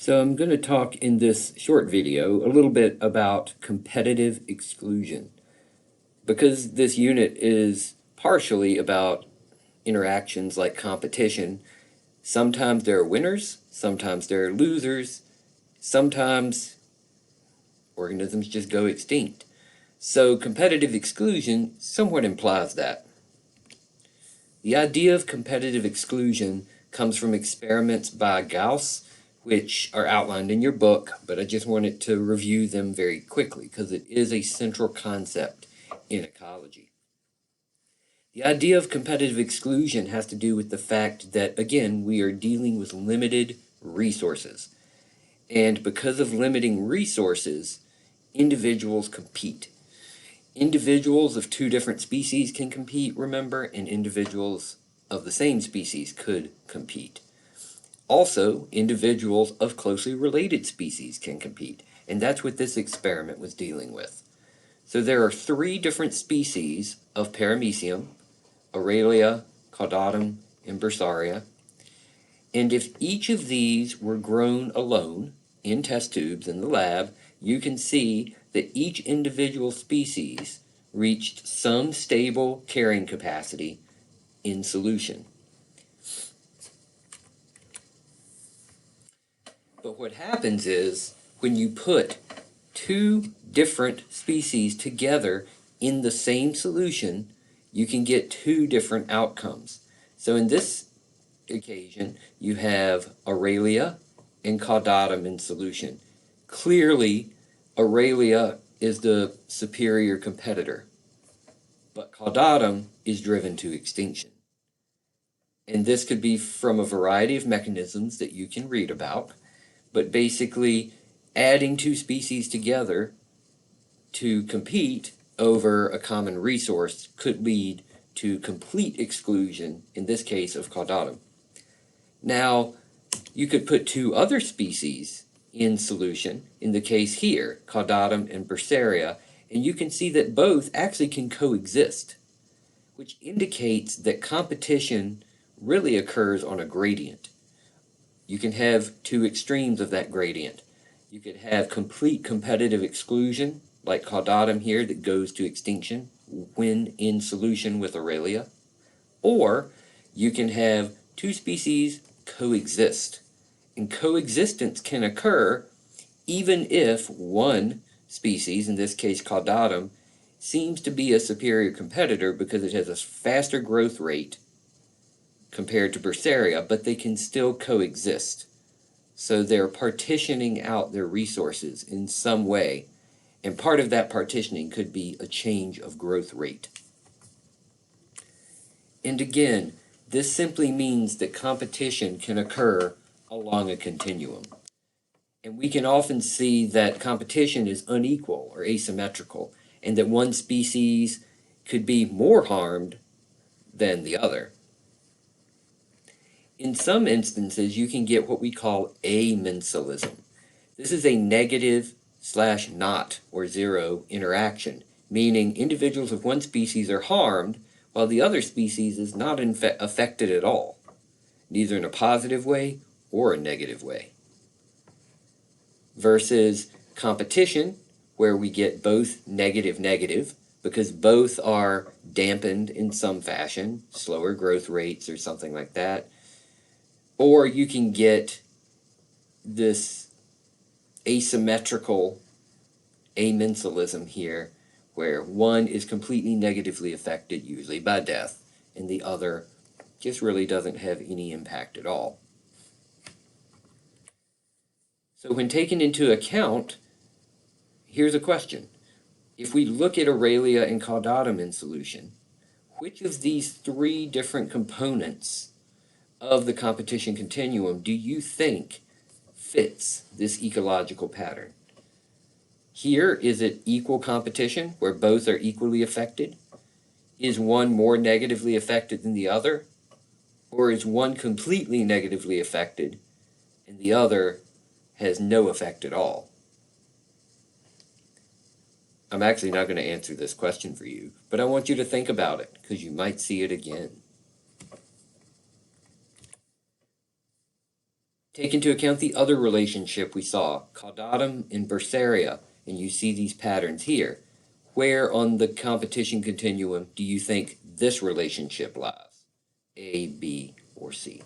So I'm going to talk in this short video a little bit about competitive exclusion. Because this unit is partially about interactions like competition, sometimes there are winners, sometimes there are losers, sometimes organisms just go extinct. So competitive exclusion somewhat implies that. The idea of competitive exclusion comes from experiments by Gauss, which are outlined in your book, but I just wanted to review them very quickly because it is a central concept in ecology. The idea of competitive exclusion has to do with the fact that, again, we are dealing with limited resources. And because of limiting resources, individuals compete. Individuals of two different species can compete, remember, and individuals of the same species could compete. Also, individuals of closely related species can compete, and that's what this experiment was dealing with. So there are three different species of paramecium: Aurelia, Caudatum, and Bursaria. And if each of these were grown alone in test tubes in the lab, you can see that each individual species reached some stable carrying capacity in solution. But what happens is when you put two different species together in the same solution, you can get two different outcomes. So in this occasion, you have Aurelia and Caudatum in solution. Clearly, Aurelia is the superior competitor, but Caudatum is driven to extinction. And this could be from a variety of mechanisms that you can read about, but basically adding two species together to compete over a common resource could lead to complete exclusion, in this case of Caudatum. Now, you could put two other species in solution, in the case here, Caudatum and Bursaria, and you can see that both actually can coexist, which indicates that competition really occurs on a gradient. You can have two extremes of that gradient. You could have complete competitive exclusion, like Caudatum here, that goes to extinction when in solution with Aurelia, or you can have two species coexist. And coexistence can occur even if one species, in this case Caudatum, seems to be a superior competitor because it has a faster growth rate compared to Bursaria, but they can still coexist. So they're partitioning out their resources in some way, and part of that partitioning could be a change of growth rate. And again, this simply means that competition can occur along a continuum. And we can often see that competition is unequal or asymmetrical, and that one species could be more harmed than the other. In some instances, you can get what we call amensalism. This is a negative/not or zero interaction, meaning individuals of one species are harmed while the other species is not affected at all, neither in a positive way or a negative way. Versus competition, where we get both negative-negative, because both are dampened in some fashion, slower growth rates or something like that. Or you can get this asymmetrical amensalism here, where one is completely negatively affected, usually by death, and the other just really doesn't have any impact at all. So when taken into account, here's a question. If we look at Aurelia and Caudatum in solution, which of these three different components of the competition continuum do you think fits this ecological pattern? Here, is it equal competition, where both are equally affected? Is one more negatively affected than the other? Or is one completely negatively affected and the other has no effect at all? I'm actually not going to answer this question for you, but I want you to think about it, because you might see it again. Take into account the other relationship we saw, caudatum and bursaria, and you see these patterns here. Where on the competition continuum do you think this relationship lies? A, B, or C?